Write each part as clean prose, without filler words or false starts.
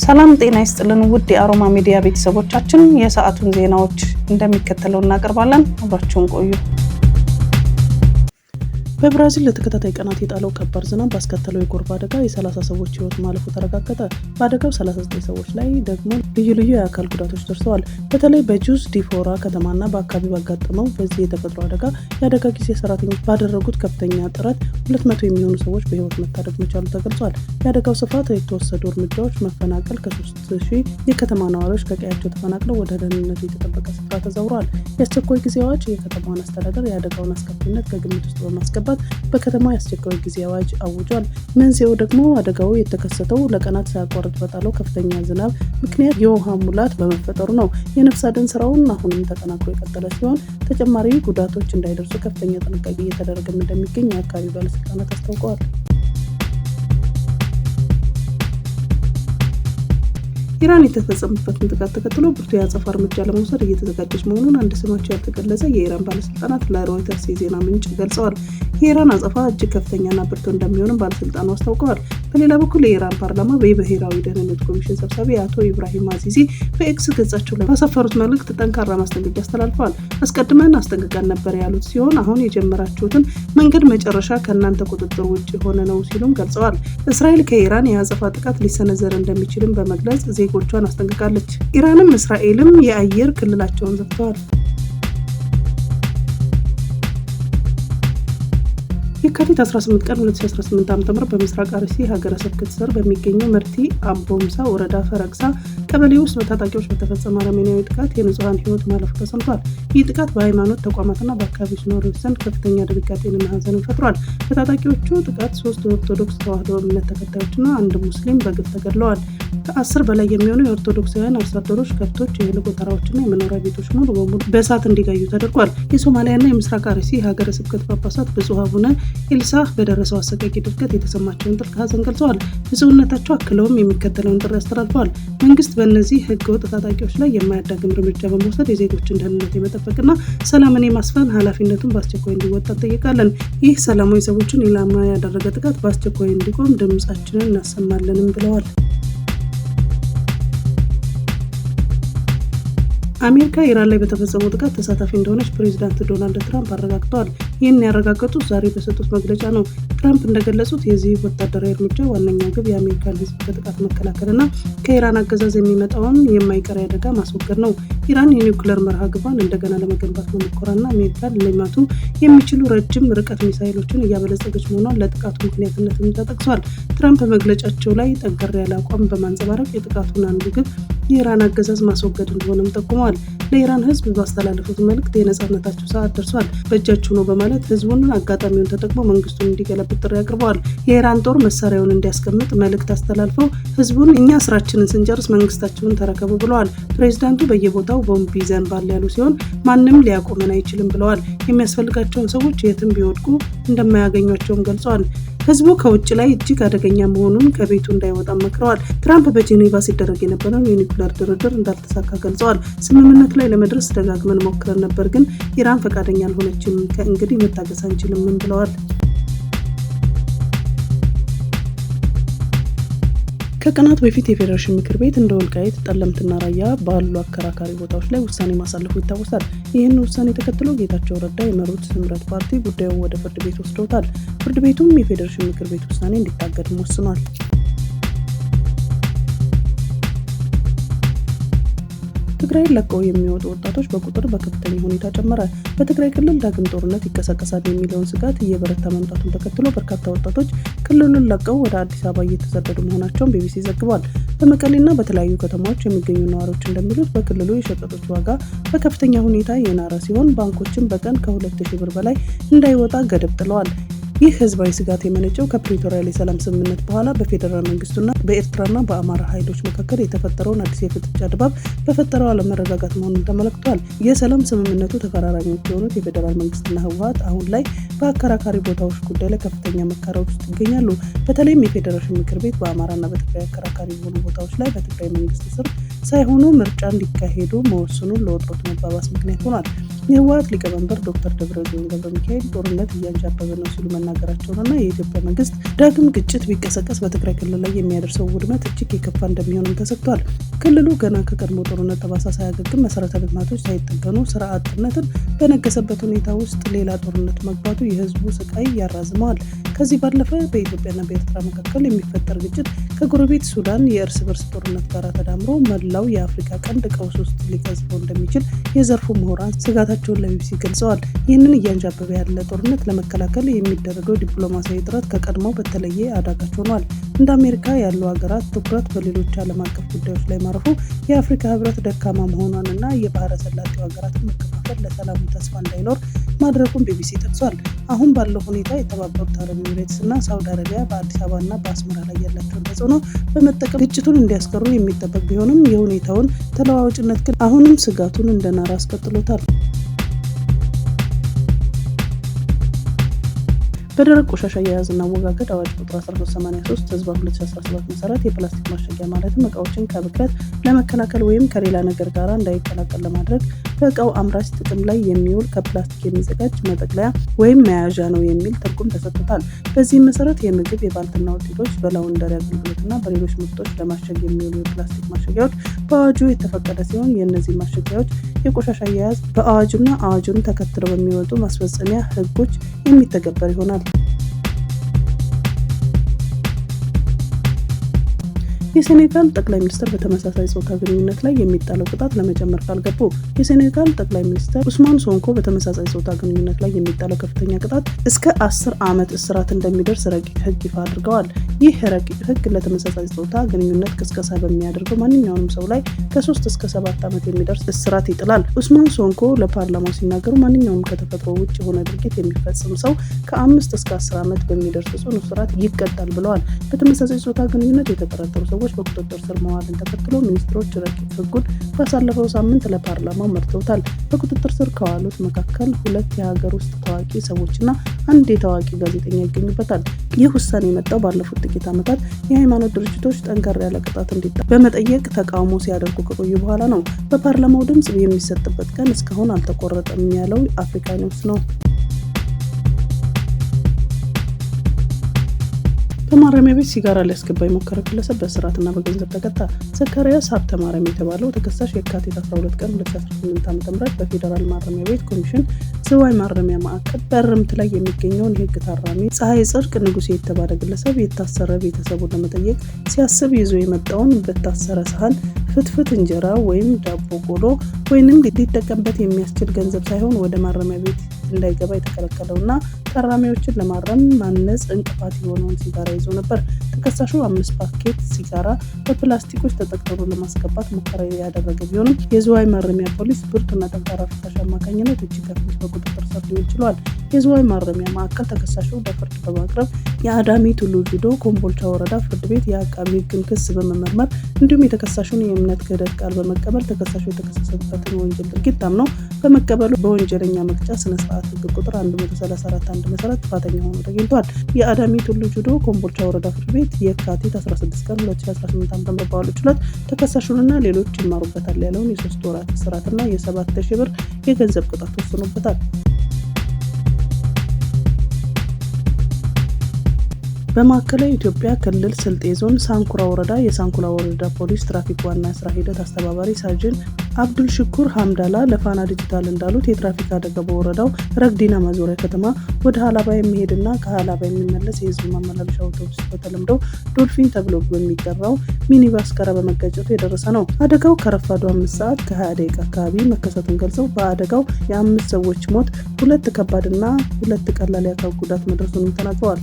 ሰላም ጤና ይስጥልን ውድ የአሮማ ሚዲያ ቤተሰቦቻችን፣ የሰዓቱን ዜናዎች እንደሚከተለው እናቀርባለን። አብራችሁን ቆዩ። በብራዚል ለተከታታይ ቀናት የጣለው ከባድ ዝናብ ባስከተለው የጎርፍ አደጋ የ30 ሰዎች ሕይወት ማለፉ ተረጋገጠ። በአደጋው 39 ሰዎች ላይ ደግሞ ልዩ የአካል ጉዳቶች ደርሰዋል። በተለይ በጁዝ ዲ ፎራ ከተማና በአካባቢው ባጋጠመው በዚህ የተፈጥሮ አደጋ የአደጋ ጊዜ ሰራተኞች ባደረጉት ከፍተኛ ጥረት 200 የሚሆኑ ሰዎች በሕይወት መታደግ መቻሉ ተገልጿል። የአደጋው ስፋት የተወሰዱ እርምጃዎች መፈናቀል፣ ከ3000 የከተማ ነዋሪዎች ከቀያቸው ተፈናቅለው ወደ ደህንነቱ የተጠበቀ ስፍራ ተዛውረዋል። የአስቸኳይ ጊዜ አዋጅ የከተማዋን አስተዳደር የአደጋውን አስከፊነት ከግምት ውስጥ በማስገባት በከተማው የአስቸኳይ ጊዜ አዋጅ አውጇል። መንስኤው ደግሞ አደጋው የተከሰተው ለቀናት ሳያቋርጥ በጣለው ከፍተኛ ዝናብ ምክንያት የውሃ ሙላት በመፈጠሩ ነው። የነፍስ አድን ስራውን አሁንም ተጠናክሮ የቀጠለ ሲሆን ተጨማሪ ጉዳቶች እንዳይደርሱ ከፍተኛ ጥንቃቄ እየተደረገ እንደሚገኝ የአካባቢው ባለስልጣናት አስታውቀዋል። ኢራን የተፈጸመበትን ጥቃት ተከትሎ ብርቱ የአጸፋ እርምጃ ለመውሰድ እየተዘጋጀች መሆኑን አንድ ስማቸው ያልተገለጸ የኢራን ባለስልጣናት ለሮይተርስ የዜና ምንጭ ገልጸዋል። የኢራን አጸፋ እጅግ ከፍተኛና ብርቱ እንደሚሆንም ባለስልጣኑ አስታውቀዋል። በሌላ በኩል የኢራን ፓርላማ በብሔራዊ ደህንነት ኮሚሽን ሰብሳቢ አቶ ኢብራሂም አዚዚ በኤክስ ገጻቸው ላይ ባሰፈሩት መልእክት ጠንካራ ማስጠንቀቂያ አስተላልፈዋል። አስቀድመን አስጠንቅቀን ነበር ያሉት ሲሆን አሁን የጀመራችሁትን መንገድ መጨረሻ ከእናንተ ቁጥጥር ውጭ የሆነ ነው ሲሉም ገልጸዋል። እስራኤል ከኢራን የአጸፋ ጥቃት ሊሰነዘር እንደሚችልም በመግለጽ ዜጎቿን አስጠንቅቃለች። ኢራንም እስራኤልም የአየር ክልላቸውን ዘግተዋል። የካቲት 18 ቀን 2018 ዓ.ም በምስራቅ አርሲ ሀገረ ስብከት ስር በሚገኘው መርቲ አቦምሳ ወረዳ ፈረቅሳ ቀበሌ ውስጥ በታጣቂዎች በተፈጸመ አረመኔያዊ ጥቃት የንጹሃን ሕይወት ማለፉ ተሰምቷል። ይህ ጥቃት በሃይማኖት ተቋማትና በአካባቢው ነዋሪዎች ዘንድ ከፍተኛ ድንጋጤንና ሀዘንን ፈጥሯል። በታጣቂዎቹ ጥቃት 3 የኦርቶዶክስ ተዋሕዶ እምነት ተከታዮችና 1 ሙስሊም በግፍ ተገድለዋል። ከ10 በላይ የሚሆኑ የኦርቶዶክሳውያን አርሶ አደሮች ከብቶች፣ የእህል ጎተራዎችና የመኖሪያ ቤቶች ሙሉ በሙሉ በእሳት እንዲጋዩ ተደርጓል። የሶማሊያና የምስራቅ አርሲ ሀገረ ስብከት ጳጳሳት ብፁዕ አቡነ ኤልሳ በደረሰው አሰቃቂ ድርጊት የተሰማቸውን ጥልቅ ሀዘን ገልጸዋል። ብፁዕነታቸው አክለውም የሚከተለውን ጥሪ አስተላልፈዋል። መንግስት በእነዚህ ህገወጥ ታጣቂዎች ላይ የማያዳግም እርምጃ በመውሰድ የዜጎችን ደህንነት የመጠበቅና ሰላምን የማስፈን ኃላፊነቱን በአስቸኳይ እንዲወጣ እንጠይቃለን። ይህ ሰላማዊ ሰዎችን ኢላማ ያደረገ ጥቃት በአስቸኳይ እንዲቆም ድምጻችንን እናሰማለንም ብለዋል። አሜሪካ ኢራን ላይ በተፈጸመው ጥቃት ተሳታፊ እንደሆነች ፕሬዚዳንት ዶናልድ ትራምፕ አረጋግጠዋል። ይህን ያረጋገጡት ዛሬ በሰጡት መግለጫ ነው። ትራምፕ እንደገለጹት የዚህ ወታደራዊ እርምጃ ዋነኛ ግብ የአሜሪካን ህዝብ ከጥቃት መከላከልና ከኢራን አገዛዝ የሚመጣውን የማይቀር አደጋ ማስወገድ ነው። ኢራን የኒውክሌር መርሃ ግብሯን እንደገና ለመገንባት መሞከሯና አሜሪካን ሊመቱ የሚችሉ ረጅም ርቀት ሚሳይሎችን እያበለጸገች መሆኗን ለጥቃቱ ምክንያትነትም ተጠቅሷል። ትራምፕ በመግለጫቸው ላይ ጠንከር ያለ አቋም በማንጸባረቅ የጥቃቱን አንዱ ግብ የኢራን አገዛዝ ማስወገድ እንደሆነም ጠቁመዋል። ለኢራን ህዝብ ባስተላለፉት መልእክት የነጻነታቸው ሰዓት ደርሷል፣ በእጃችሁ ነው በማለት ህዝቡን አጋጣሚውን ተጠቅሞ መንግስቱን እንዲገለብጥ ጥሪ አቅርበዋል። የኢራን ጦር መሳሪያውን እንዲያስቀምጥ መልእክት አስተላልፈው ህዝቡን እኛ ስራችንን ስንጨርስ መንግስታችሁን ተረከቡ ብለዋል። ፕሬዚዳንቱ በየቦታው ቦምብ ይዘንባል ያሉ ሲሆን ማንም ሊያቆመን አይችልም ብለዋል። የሚያስፈልጋቸውን ሰዎች የትም ቢወድቁ እንደማያገኟቸውም ገልጸዋል። ህዝቡ ከውጭ ላይ እጅግ አደገኛ መሆኑን ከቤቱ እንዳይወጣ መክረዋል። ትራምፕ በጄኔቫ ሲደረግ የነበረውን የኒውክሌር ድርድር እንዳልተሳካ ገልጸዋል። ስምምነት ላይ ለመድረስ ደጋግመን ሞክረን ነበር፣ ግን ኢራን ፈቃደኛ አልሆነችም። ከእንግዲህ መታገስ አንችልም ብለዋል። ከቀናት በፊት የፌዴሬሽን ምክር ቤት እንደ ወልቃይት፣ ጠለምትና ራያ ባሉ አከራካሪ ቦታዎች ላይ ውሳኔ ማሳለፉ ይታወሳል። ይህን ውሳኔ ተከትሎ ጌታቸው ረዳ የመሩት ስምረት ፓርቲ ጉዳዩ ወደ ፍርድ ቤት ወስደውታል። ፍርድ ቤቱም የፌዴሬሽን ምክር ቤት ውሳኔ እንዲታገድም ወስኗል። ትግራይን ለቀው የሚወጡ ወጣቶች በቁጥር በከፍተኛ ሁኔታ ጨመረ። በትግራይ ክልል ዳግም ጦርነት ይቀሰቀሳል የሚለውን ስጋት እየበረታ መምጣቱን ተከትሎ በርካታ ወጣቶች ክልሉን ለቀው ወደ አዲስ አበባ እየተሰደዱ መሆናቸውን ቢቢሲ ዘግቧል። በመቀሌና በተለያዩ ከተማዎች የሚገኙ ነዋሪዎች እንደሚሉት በክልሉ የሸቀጦች ዋጋ በከፍተኛ ሁኔታ የናረ ሲሆን ባንኮችም በቀን ከ2000 ብር በላይ እንዳይወጣ ገደብ ጥለዋል። ይህ ህዝባዊ ስጋት የመነጨው ከፕሪቶሪያ የሰላም ስምምነት በኋላ በፌዴራል መንግስቱና በኤርትራና በአማራ ኃይሎች መካከል የተፈጠረውን አዲስ የፍጥጫ ድባብ በፈጠረው አለመረጋጋት መሆኑን ተመልክቷል። የሰላም ስምምነቱ ተፈራራሚዎች የሆኑት የፌዴራል መንግስትና ህወሓት አሁን ላይ በአከራካሪ ቦታዎች ጉዳይ ላይ ከፍተኛ መካረር ውስጥ ይገኛሉ። በተለይም የፌዴሬሽን ምክር ቤት በአማራና በትግራይ አከራካሪ የሆኑ ቦታዎች ላይ በትግራይ መንግስት ስር ሳይሆኑ ምርጫ እንዲካሄዱ መወሰኑን ለውጥረቱ መባባስ ምክንያት ሆኗል። የህወሓት ሊቀመንበር ዶክተር ደብረጽዮን ገብረሚካኤል ጦርነት እያንዣበበ ነው ሲሉ መናገራቸውንና የኢትዮጵያ መንግስት ዳግም ግጭት ቢቀሰቀስ በትግራይ ክልል ላይ የሚያደርሰው ውድመት እጅግ የከፋ እንደሚሆንም ተሰግቷል። ክልሉ ገና ከቀድሞ ጦርነት ጠባሳ ሳያገግም መሰረተ ልማቶች ሳይጠገኑ ስራ አጥነትን በነገሰበት ሁኔታ ውስጥ ሌላ ጦርነት መግባቱ የህዝቡ ስቃይ ያራዝመዋል። ከዚህ ባለፈ በኢትዮጵያና በኤርትራ መካከል የሚፈጠር ግጭት ከጎረቤት ሱዳን የእርስ በርስ ጦርነት ጋር ተዳምሮ መላው የአፍሪካ ቀንድ ቀውስ ውስጥ ሊቀዝፈው እንደሚችል የዘርፉ ምሁራን ስጋታቸውን ለቢቢሲ ገልጸዋል። ይህንን እያንዣበበ ያለ ጦርነት ለመከላከል የሚደረገው ዲፕሎማሲያዊ ጥረት ከቀድሞው በተለየ አዳጋች ሆኗል። እንደ አሜሪካ ያሉ ሀገራት ትኩረት በሌሎች ዓለም አቀፍ ጉዳዮች ላይ ማረፉ የአፍሪካ ህብረት ደካማ መሆኗንና የባህረ ሰላጤው ሀገራትን መከፋፈል ለሰላሙ ተስፋ እንዳይኖር ማድረጉን ቢቢሲ ጠቅሷል። አሁን ባለው ሁኔታ የተባበሩት አረብ ኤሚሬትስ እና ሳውዲ አረቢያ በአዲስ አበባና በአስመራ ላይ ያላቸውን ተጽዕኖ በመጠቀም ግጭቱን እንዲያስቀሩ የሚጠበቅ ቢሆንም የሁኔታውን ተለዋዋጭነት ግን አሁንም ስጋቱን እንደናረ አስቀጥሎታል። በደረቅ ቆሻሻ አያያዝና አወጋገድ አዋጅ ቁጥር 1383/2017 መሰረት የፕላስቲክ ማሸጊያ ማለትም እቃዎችን ከብክለት ለመከላከል ወይም ከሌላ ነገር ጋር እንዳይቀላቀል ለማድረግ በእቃው አምራች ጥቅም ላይ የሚውል ከፕላስቲክ የሚዘጋጅ መጠቅለያ ወይም መያዣ ነው የሚል ትርጉም ተሰጥቶታል። በዚህም መሰረት የምግብ፣ የባልትና ውጤቶች፣ በላውንደሪ አገልግሎትና በሌሎች ምርቶች ለማሸግ የሚውሉ የፕላስቲክ ማሸጊያዎች በአዋጁ የተፈቀደ ሲሆን የእነዚህ ማሸጊያዎች የቆሻሻ አያያዝ በአዋጁና አዋጁን ተከትለው በሚወጡ ማስፈጸሚያ ህጎች የሚተገበር ይሆናል። የሴኔጋል ጠቅላይ ሚኒስትር በተመሳሳይ ጾታ ግንኙነት ላይ የሚጣለው ቅጣት ለመጨመር ቃል ገቡ። የሴኔጋል ጠቅላይ ሚኒስትር ኡስማን ሶንኮ በተመሳሳይ ጾታ ግንኙነት ላይ የሚጣለው ከፍተኛ ቅጣት እስከ 10 ዓመት እስራት እንደሚደርስ ረቂቅ ህግ ይፋ አድርገዋል። ይህ ረቂቅ ህግ ለተመሳሳይ ጾታ ግንኙነት ቅስቀሳ በሚያደርገው ማንኛውንም ሰው ላይ ከ3 እስከ 7 ዓመት የሚደርስ እስራት ይጥላል። ኡስማን ሶንኮ ለፓርላማው ሲናገሩ ማንኛውም ከተፈጥሮ ውጭ የሆነ ድርጊት የሚፈጽም ሰው ከ5 እስከ 10 ዓመት በሚደርስ ጽኑ እስራት ይቀጣል ብለዋል። በተመሳሳይ ጾታ ግንኙነት የተጠረጠሩ ሰዎች በቁጥጥር ስር መዋልን ተከትሎ ሚኒስትሮች ረቂቅ ህጉን ባሳለፈው ሳምንት ለፓርላማው መርተውታል። በቁጥጥር ስር ከዋሉት መካከል 2 የሀገር ውስጥ ታዋቂ ሰዎችና 1 የታዋቂ ጋዜጠኛ ይገኙበታል። ይህ ውሳኔ የመጣው ባለፉት ጥቂት ዓመታት የሃይማኖት ድርጅቶች ጠንከር ያለ ቅጣት እንዲጣል በመጠየቅ ተቃውሞ ሲያደርጉ ከቆዩ በኋላ ነው። በፓርላማው ድምጽ የሚሰጥበት ቀን እስካሁን አልተቆረጠም ያለው አፍሪካ ኒውስ ነው። በማረሚያ ቤት ሲጋራ ሊያስገባ የሞከረ ግለሰብ በእስራትና በገንዘብ ተቀጣ። ዘካሪያስ ሀብተ ማርያም የተባለው ተከሳሽ የካቲት 12 ቀን 2018 ዓ.ም በፌዴራል ማረሚያ ቤት ኮሚሽን ዝዋይ ማረሚያ ማዕከል በእርምት ላይ የሚገኘውን የህግ ታራሚ ፀሐይ ጽድቅ ንጉሴ የተባለ ግለሰብ የታሰረ ቤተሰቡን ለመጠየቅ ሲያስብ ይዞ የመጣውን በታሰረ ሳህን ፍትፍት እንጀራ ወይም ዳቦ ቆሎ ወይንም ሊጠቀምበት የሚያስችል ገንዘብ ሳይሆን ወደ ማረሚያ ቤት እንዳይገባ የተከለከለውና ታራሚዎችን ለማረም ማነጽ እንቅፋት የሆነውን ሲጋራ ይዞ ነበር። ተከሳሹ 5 ፓኬት ሲጋራ በፕላስቲኮች ተጠቅልሎ ለማስገባት ሙከራ ያደረገ ቢሆንም የዝዋይ ማረሚያ ፖሊስ ብርቱና ጠንካራ ፍተሻ አማካኝነት እጅ ከፍንጅ በቁጥጥር ስር ሊውል ችሏል። የዝዋይ ማረሚያ ማዕከል ተከሳሹ ለፍርድ በማቅረብ የአዳሚ ቱሉ ጁዶ ኮምቦልቻ ወረዳ ፍርድ ቤት የአቃቢ ህግን ክስ በመመርመር እንዲሁም የተከሳሹን የእምነት ክህደት ቃል በመቀበል ተከሳሹ የተከሰሰበትን ወንጀል ድርጊት አምኖ በመቀበሉ በወንጀለኛ መቅጫ ስነ ስርዓት ህግ ቁጥር 134 መሰረት ጥፋተኛ ሆኖ ተገኝቷል። የአዳሚ ቱሉ ጁዶ ኮምቦልቻ ወረዳ ፍርድ ቤት የካቲት 16 ቀን 2018 ዓ.ም በዋለው ችሎት ተከሳሹንና ሌሎች ይማሩበታል ያለውን የ3 ወራት እስራትና የ7,000 ብር የገንዘብ ቅጣት ወስኖበታል። በማዕከላዊ ኢትዮጵያ ክልል ስልጤ ዞን ሳንኩራ ወረዳ የሳንኩራ ወረዳ ፖሊስ ትራፊክ ዋና ስራ ሂደት አስተባባሪ ሳጅን አብዱል ሽኩር ሀምዳላ ለፋና ዲጂታል እንዳሉት የትራፊክ አደጋ በወረዳው ረግዲና ማዞሪያ ከተማ ወደ ሀላባ የሚሄድና ከሀላባ የሚመለስ የህዝብ ማመላለሻ አውቶቡስ በተለምዶ ዶልፊን ተብሎ በሚጠራው ሚኒባስ ጋር በመጋጨቱ የደረሰ ነው። አደጋው ከረፋዱ 5 ሰዓት ከ20 ደቂቃ አካባቢ መከሰቱን ገልጸው በአደጋው የ5 ሰዎች ሞት፣ 2 ከባድና 2 ቀላል የአካል ጉዳት መድረሱንም ተናግረዋል።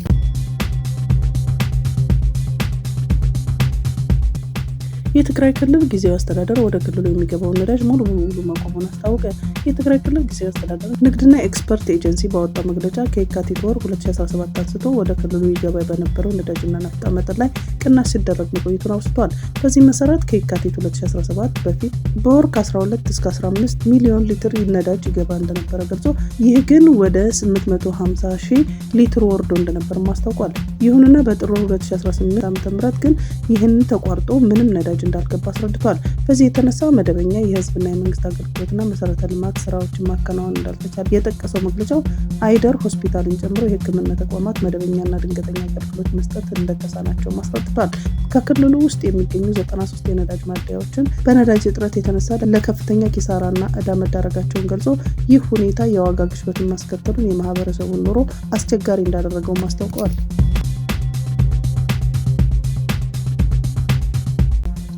የትግራይ ክልል ጊዜያዊ አስተዳደር ወደ ክልሉ የሚገባውን ነዳጅ ሙሉ በሙሉ ማቆሙን አስታወቀ። የትግራይ ክልል ጊዜያዊ አስተዳደር ንግድና ኤክስፐርት ኤጀንሲ ባወጣው መግለጫ ከየካቲት ወር 2017 አንስቶ ወደ ክልሉ ይገባ በነበረው ነዳጅና ናፍጣ መጠን ላይ ቅናሽ ሲደረግ መቆየቱን አውስቷል። በዚህ መሰረት ከየካቲት 2017 በፊት በወር ከ12 እስከ 15 ሚሊዮን ሊትር ነዳጅ ይገባ እንደነበረ ገልጾ ይህ ግን ወደ 850,000 ሊትር ወርዶ እንደነበር አስታውቋል። ይሁንና በጥር 2018 ዓ.ም ግን ይህንን ተቋርጦ ምንም ነዳጅ እንዳልገባ አስረድቷል። በዚህ የተነሳ መደበኛ የህዝብና የመንግስት አገልግሎትና መሰረተ ልማት ስራዎችን ማከናወን እንዳልተቻለ የጠቀሰው መግለጫው አይደር ሆስፒታልን ጨምሮ የህክምና ተቋማት መደበኛና ድንገተኛ አገልግሎት መስጠት እንደተሳናቸው አስረድቷል። ከክልሉ ውስጥ የሚገኙ 93 የነዳጅ ማደያዎችን በነዳጅ እጥረት የተነሳ ለከፍተኛ ኪሳራና ዕዳ መዳረጋቸውን ገልጾ ይህ ሁኔታ የዋጋ ግሽበትን ማስከተሉን የማህበረሰቡን ኑሮ አስቸጋሪ እንዳደረገው አስታውቀዋል።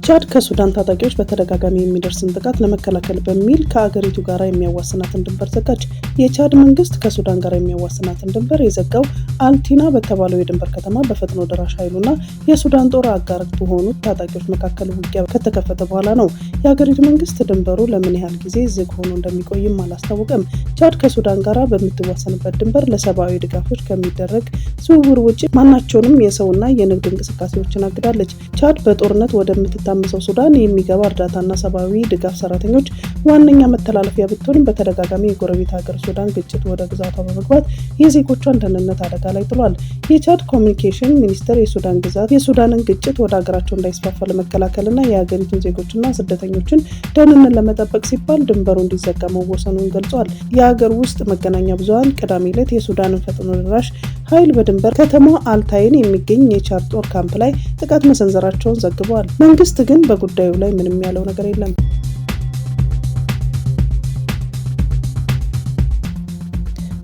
ቻድ ከሱዳን ታጣቂዎች በተደጋጋሚ የሚደርስን ጥቃት ለመከላከል በሚል ከአገሪቱ ጋር የሚያዋስናትን ድንበር ዘጋች። የቻድ መንግስት ከሱዳን ጋር የሚያዋስናትን ድንበር የዘጋው አልቲና በተባለው የድንበር ከተማ በፈጥኖ ደራሽ ኃይሉና የሱዳን ጦር አጋር በሆኑት ታጣቂዎች መካከል ውጊያ ከተከፈተ በኋላ ነው። የአገሪቱ መንግስት ድንበሩ ለምን ያህል ጊዜ ዝግ ሆኖ እንደሚቆይም አላስታወቀም። ቻድ ከሱዳን ጋር በምትዋሰንበት ድንበር ለሰብአዊ ድጋፎች ከሚደረግ ዝውውር ውጭ ማናቸውንም የሰውና የንግድ እንቅስቃሴዎችን አግዳለች። ቻድ በጦርነት ወደምትታመሰው ሱዳን የሚገባ እርዳታና ሰብአዊ ድጋፍ ሰራተኞች ዋነኛ መተላለፊያ ብትሆንም በተደጋጋሚ የጎረቤት ሀገር ሱዳን ግጭት ወደ ግዛቷ በመግባት የዜጎቿን ደህንነት አደጋ ላይ ጥሏል። የቻድ ኮሚኒኬሽን ሚኒስቴር የሱዳን ግዛት የሱዳንን ግጭት ወደ ሀገራቸው እንዳይስፋፋ ለመከላከልና የሀገሪቱን ዜጎችና ስደተኞችን ደህንነት ለመጠበቅ ሲባል ድንበሩ እንዲዘጋ መወሰኑን ገልጿል። የሀገር ውስጥ መገናኛ ብዙኃን ቅዳሜ ዕለት የሱዳንን ፈጥኖ ደራሽ ኃይል በድንበር ከተማ አልታይን የሚገኝ የቻድ ጦር ካምፕ ላይ ጥቃት መሰንዘራቸውን ዘግበዋል። መንግስት ግን በጉዳዩ ላይ ምንም ያለው ነገር የለም።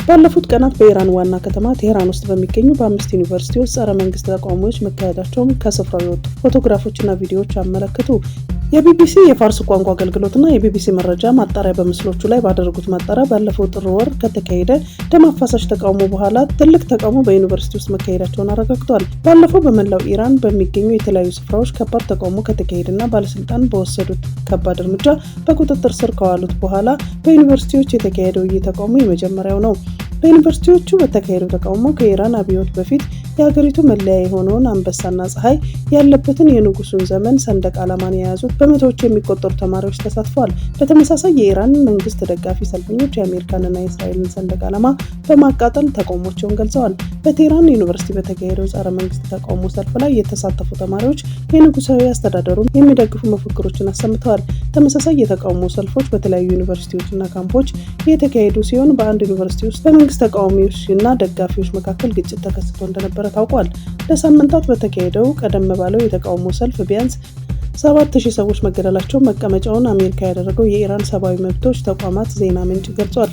ባለፉት ቀናት በኢራን ዋና ከተማ ቴህራን ውስጥ በሚገኙ በ5 ዩኒቨርሲቲዎች ጸረ መንግስት ተቃውሞዎች መካሄዳቸውን ከስፍራው የወጡ ፎቶግራፎችና ቪዲዮዎች አመለከቱ። የቢቢሲ የፋርስ ቋንቋ አገልግሎትና የቢቢሲ መረጃ ማጣሪያ በምስሎቹ ላይ ባደረጉት ማጣሪያ ባለፈው ጥር ወር ከተካሄደ ደም አፋሳሽ ተቃውሞ በኋላ ትልቅ ተቃውሞ በዩኒቨርሲቲ ውስጥ መካሄዳቸውን አረጋግጧል። ባለፈው በመላው ኢራን በሚገኙ የተለያዩ ስፍራዎች ከባድ ተቃውሞ ከተካሄደና ባለስልጣን በወሰዱት ከባድ እርምጃ በቁጥጥር ስር ከዋሉት በኋላ በዩኒቨርሲቲዎች የተካሄደው ይህ ተቃውሞ የመጀመሪያው ነው። በዩኒቨርሲቲዎቹ በተካሄደው ተቃውሞ ከኢራን አብዮት በፊት የሀገሪቱ መለያ የሆነውን አንበሳና ፀሐይ ያለበትን የንጉሱን ዘመን ሰንደቅ ዓላማን የያዙት በመቶዎች የሚቆጠሩ ተማሪዎች ተሳትፈዋል። በተመሳሳይ የኢራን መንግስት ደጋፊ ሰልፈኞች የአሜሪካንና የእስራኤልን ሰንደቅ ዓላማ በማቃጠል ተቃውሟቸውን ገልጸዋል። በቴህራን ዩኒቨርሲቲ በተካሄደው ጸረ መንግስት ተቃውሞ ሰልፍ ላይ የተሳተፉ ተማሪዎች የንጉሳዊ አስተዳደሩን የሚደግፉ መፈክሮችን አሰምተዋል። ተመሳሳይ የተቃውሞ ሰልፎች በተለያዩ ዩኒቨርሲቲዎችና ካምፖች የተካሄዱ ሲሆን በአንድ ዩኒቨርሲቲ ውስጥ በመንግስት ተቃዋሚዎችና ደጋፊዎች መካከል ግጭት ተከስቶ እንደነበረ ታውቋል። ለሳምንታት በተካሄደው ቀደም ባለው የተቃውሞ ሰልፍ ቢያንስ 7000 ሰዎች መገደላቸውን መቀመጫውን አሜሪካ ያደረገው የኢራን ሰብአዊ መብቶች ተቋማት ዜና ምንጭ ገልጿል።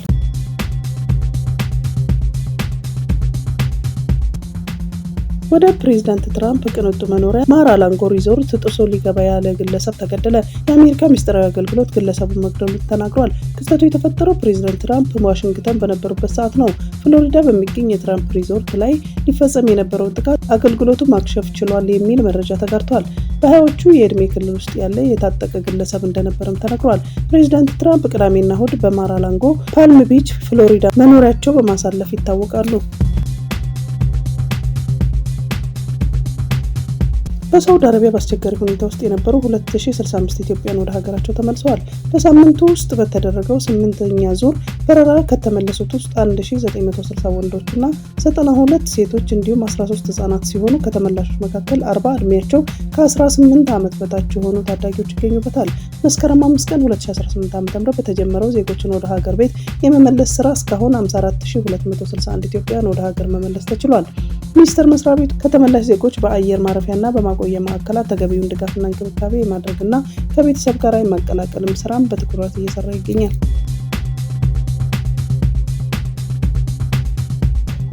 ወደ ፕሬዝዳንት ትራምፕ ቅንጡ መኖሪያ ማር-አላጎ ሪዞርት ጥሶ ሊገባ ያለ ግለሰብ ተገደለ። የአሜሪካ ሚስጥራዊ አገልግሎት ግለሰቡን መግደሉን ተናግሯል። ክስተቱ የተፈጠረው ፕሬዝዳንት ትራምፕ ዋሽንግተን በነበሩበት ሰዓት ነው። ፍሎሪዳ በሚገኝ የትራምፕ ሪዞርት ላይ ሊፈጸም የነበረውን ጥቃት አገልግሎቱ ማክሸፍ ችሏል የሚል መረጃ ተጋርቷል። በሀያዎቹ የዕድሜ ክልል ውስጥ ያለ የታጠቀ ግለሰብ እንደነበረም ተነግሯል። ፕሬዝዳንት ትራምፕ ቅዳሜና እሁድ በማር-አላጎ ፓልም ቢች ፍሎሪዳ መኖሪያቸው በማሳለፍ ይታወቃሉ። በሳውዲ አረቢያ በአስቸጋሪ ሁኔታ ውስጥ የነበሩ 2065 ኢትዮጵያውያን ወደ ሀገራቸው ተመልሰዋል። በሳምንቱ ውስጥ በተደረገው 8ኛ ዙር በረራ ከተመለሱት ውስጥ 1960 ወንዶችና 92 ሴቶች እንዲሁም 13 ህጻናት ሲሆኑ ከተመላሾች መካከል 40 እድሜያቸው ከ18 ዓመት በታች የሆኑ ታዳጊዎች ይገኙበታል። መስከረም 5 ቀን 2018 ዓ.ም በተጀመረው ዜጎችን ወደ ሀገር ቤት የመመለስ ስራ እስካሁን 54261 ኢትዮጵያውያን ወደ ሀገር መመለስ ተችሏል። ሚኒስቴር መስሪያ ቤቱ ከተመላሽ ዜጎች በአየር ማረፊያና በማቆያ ማዕከላት ተገቢውን ድጋፍና እንክብካቤ የማድረግና ከቤተሰብ ጋር የማቀላቀልም ስራም በትኩረት እየሰራ ይገኛል።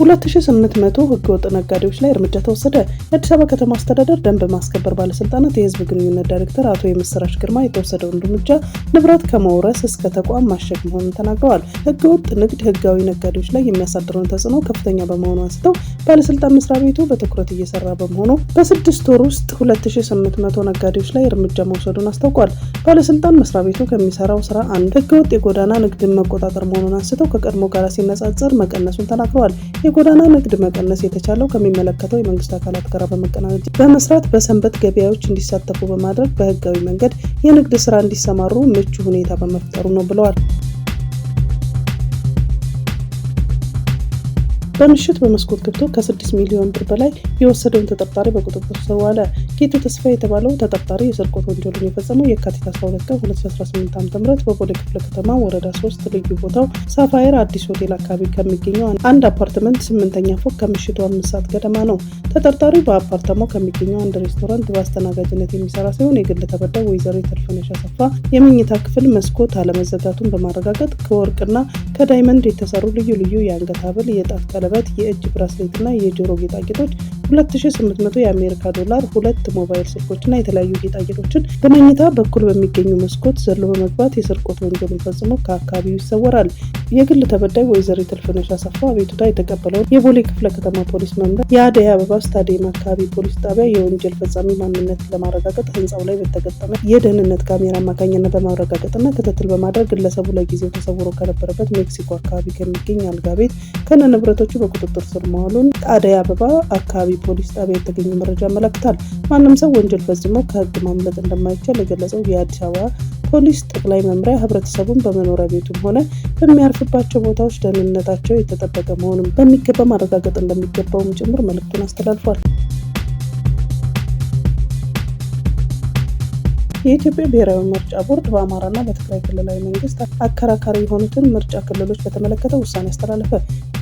2800 ህገወጥ ነጋዴዎች ላይ እርምጃ ተወሰደ። የአዲስ አበባ ከተማ አስተዳደር ደንብ ማስከበር ባለስልጣናት የህዝብ ግንኙነት ዳይሬክተር አቶ የምስራች ግርማ የተወሰደውን እርምጃ ንብረት ከመውረስ እስከ ተቋም ማሸግ መሆኑን ተናግረዋል። ህገወጥ ንግድ ህጋዊ ነጋዴዎች ላይ የሚያሳድረውን ተጽዕኖ ከፍተኛ በመሆኑ አንስተው ባለስልጣን መስሪያ ቤቱ በትኩረት እየሰራ በመሆኑ በ6 ወር ውስጥ 2800 ነጋዴዎች ላይ እርምጃ መውሰዱን አስታውቋል። ባለስልጣን መስሪያ ቤቱ ከሚሰራው ስራ አንዱ ህገወጥ የጎዳና ንግድን መቆጣጠር መሆኑን አንስተው ከቀድሞ ጋር ሲነጻጸር መቀነሱን ተናግረዋል። የጎዳና ንግድ መቀነስ የተቻለው ከሚመለከተው የመንግስት አካላት ጋር በመቀናጀት በመስራት በሰንበት ገበያዎች እንዲሳተፉ በማድረግ በህጋዊ መንገድ የንግድ ስራ እንዲሰማሩ ምቹ ሁኔታ በመፍጠሩ ነው ብለዋል። በምሽት በመስኮት ገብቶ ከ6 ሚሊዮን ብር በላይ የወሰደውን ተጠርጣሪ በቁጥጥር ስር ዋለ። ጌቱ ተስፋ የተባለው ተጠርጣሪ የስርቆት ወንጀሉን የፈጸመው የካቲት 12 ቀን 2018 ዓ.ም በቦሌ ክፍለ ከተማ ወረዳ 3 ልዩ ቦታው ሳፋየር አዲስ ሆቴል አካባቢ ከሚገኘው አንድ አፓርትመንት 8ኛ ፎቅ ከምሽቱ 5 ሰዓት ገደማ ነው። ተጠርጣሪው በአፓርታማው ከሚገኘው አንድ ሬስቶራንት በአስተናጋጅነት የሚሰራ ሲሆን የግል ተበዳይ ወይዘሪት እልፍነሽ አሰፋ የመኝታ ክፍል መስኮት አለመዘጋቱን በማረጋገጥ ከወርቅና ከዳይመንድ የተሰሩ ልዩ ልዩ የአንገት ሐብል፣ የጣት ቀለበት፣ የእጅ ብራስሌትና የጆሮ ጌጣጌጦች 2800 የአሜሪካ ዶላር፣ 2 ሞባይል ስልኮችና የተለያዩ ጌጣጌጦችን በመኝታ በኩል በሚገኙ መስኮት ዘሎ በመግባት የስርቆት ወንጀሉን ፈጽሞ ከአካባቢው ይሰወራል። የግል ተበዳይ ወይዘሪት እልፍነሽ አሰፋ አቤቱታ የተቀበለውን የቦሌ ክፍለ ከተማ ፖሊስ መምሪያ የአደይ አበባ ስታዲየም አካባቢ ፖሊስ ጣቢያ የወንጀል ፈጻሚ ማንነት ለማረጋገጥ ህንፃው ላይ በተገጠመ የደህንነት ካሜራ አማካኝነት በማረጋገጥና ክትትል በማድረግ ግለሰቡ ለጊዜው ተሰውሮ ከነበረበት ሜክሲኮ አካባቢ ከሚገኝ አልጋ ቤት ከነ ንብረቶቹ በቁጥጥር ስር መዋሉን አደይ አበባ አካባቢ ፖሊስ ጣቢያ የተገኘ መረጃ ያመለክታል። ማንም ሰው ወንጀል ፈጽሞ ከህግ ማምለጥ እንደማይቻል የገለጸው የአዲስ አበባ ፖሊስ ጠቅላይ መምሪያ ህብረተሰቡን በመኖሪያ ቤቱም ሆነ በሚያርፍባቸው ቦታዎች ደህንነታቸው የተጠበቀ መሆኑን በሚገባ ማረጋገጥ እንደሚገባውም ጭምር መልእክቱን አስተላልፏል። የኢትዮጵያ ብሔራዊ ምርጫ ቦርድ በአማራና በትግራይ ክልላዊ መንግስት አከራካሪ የሆኑትን ምርጫ ክልሎች በተመለከተ ውሳኔ አስተላለፈ።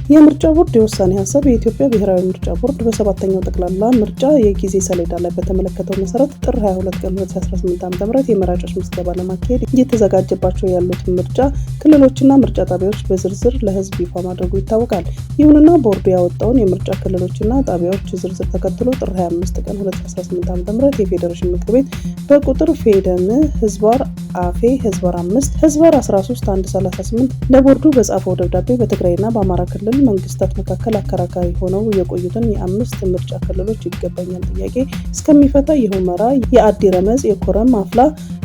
የምርጫ ቦርድ የውሳኔ ሀሳብ የኢትዮጵያ ብሔራዊ ምርጫ ቦርድ በ7ኛው ጠቅላላ ምርጫ የጊዜ ሰሌዳ ላይ በተመለከተው መሰረት ጥር 22 ቀን 2018 ዓ.ም የመራጮች ምዝገባ ለማካሄድ እየተዘጋጀባቸው ያሉትን ምርጫ ክልሎችና ምርጫ ጣቢያዎች በዝርዝር ለህዝብ ይፋ ማድረጉ ይታወቃል። ይሁንና ቦርዱ ያወጣውን የምርጫ ክልሎችና ጣቢያዎች ዝርዝር ተከትሎ ጥር 25 ቀን 2018 ዓ.ም የፌዴሬሽን ምክር ቤት በቁጥር ፌደም ህዝባር አፌ ህዝባር 5 ህዝባር 13 138 ለቦርዱ በጻፈው ደብዳቤ በትግራይና በአማራ ክልል መንግስታት መካከል አከራካሪ ሆነው የቆዩትን የ5 ምርጫ ክልሎች ይገባኛል ጥያቄ እስከሚፈታ የሁመራ፣ የአዲ ረመጽ፣ የኮረም፣ አፍላ፣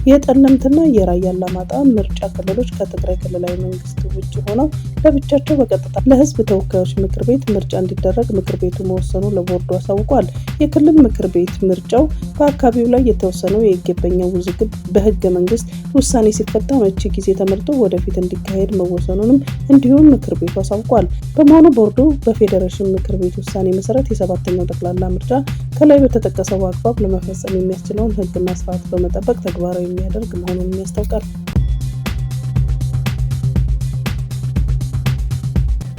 የጠለምትና የራያ አላማጣ ምርጫ ክልሎች ከትግራይ ክልላዊ መንግስት ውጭ ሆነው ለብቻቸው በቀጥታ ለህዝብ ተወካዮች ምክር ቤት ምርጫ እንዲደረግ ምክር ቤቱ መወሰኑ ለቦርዱ አሳውቋል። የክልል ምክር ቤት ምርጫው በአካባቢው ላይ የተወሰነው የይገባኛል ውዝግብ በህገ መንግስት ውሳኔ ሲፈታ መቼ ጊዜ ተመርጦ ወደፊት እንዲካሄድ መወሰኑንም እንዲሁም ምክር ቤቱ አሳውቋል። በመሆኑ ቦርዱ በፌዴሬሽን ምክር ቤት ውሳኔ መሰረት የ7ኛው ጠቅላላ ምርጫ ከላይ በተጠቀሰው አግባብ ለመፈጸም የሚያስችለውን ህግና ስርዓት በመጠበቅ ተግባራዊ የሚያደርግ መሆኑን ያስታውቃል።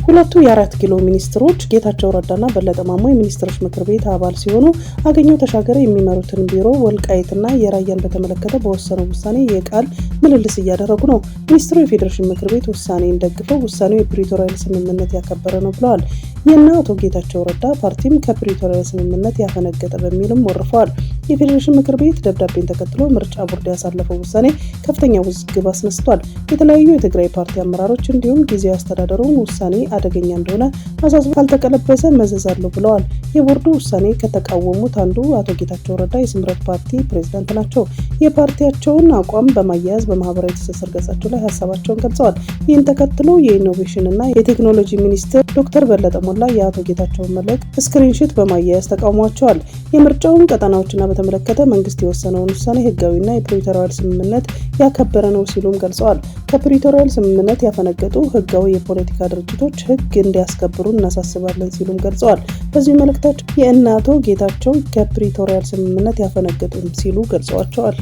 ሁለቱ የ4 ኪሎ ሚኒስትሮች ጌታቸው ረዳና በለጠ ማሞ የሚኒስትሮች ምክር ቤት አባል ሲሆኑ አገኘሁ ተሻገር የሚመሩትን ቢሮ ወልቃይትና የራያን በተመለከተ በወሰነው ውሳኔ የቃል ምልልስ እያደረጉ ነው። ሚኒስትሩ የፌዴሬሽን ምክር ቤት ውሳኔን ደግፈው ውሳኔው የፕሪቶሪያ ስምምነት ያከበረ ነው ብለዋል። ይህና አቶ ጌታቸው ረዳ ፓርቲም ከፕሪቶሪያ ስምምነት ያፈነገጠ በሚልም ወርፈዋል። የፌዴሬሽን ምክር ቤት ደብዳቤን ተከትሎ ምርጫ ቦርድ ያሳለፈው ውሳኔ ከፍተኛ ውዝግብ አስነስቷል። የተለያዩ የትግራይ ፓርቲ አመራሮች እንዲሁም ጊዜያዊ አስተዳደሩን ውሳኔ አደገኛ እንደሆነ አሳስቦ ካልተቀለበሰ መዘዝ አለው ብለዋል። የቦርዱ ውሳኔ ከተቃወሙት አንዱ አቶ ጌታቸው ረዳ የስምረት ፓርቲ ፕሬዝዳንት ናቸው። የፓርቲያቸውን አቋም በማያያዝ በማህበራዊ ትስስር ገጻቸው ላይ ሀሳባቸውን ገልጸዋል። ይህን ተከትሎ የኢኖቬሽንና የቴክኖሎጂ ሚኒስትር ዶክተር በለጠ ሞላ የአቶ ጌታቸውን መልእክት ስክሪንሾት በማያያዝ ተቃውሟቸዋል። የምርጫውን ቀጠናዎችና በተመለከተ መንግስት የወሰነውን ውሳኔ ህጋዊና የፕሪቶሪያል ስምምነት ያከበረ ነው ሲሉም ገልጸዋል። ከፕሪቶሪያል ስምምነት ያፈነገጡ ህጋዊ የፖለቲካ ድርጅቶች ህግ እንዲያስከብሩ እናሳስባለን ሲሉም ገልጸዋል። በዚህ መልእክታቸው የእነ አቶ ጌታቸው ከፕሪቶሪያል ስምምነት ያፈነገጡም ሲሉ ገልጸዋቸዋል።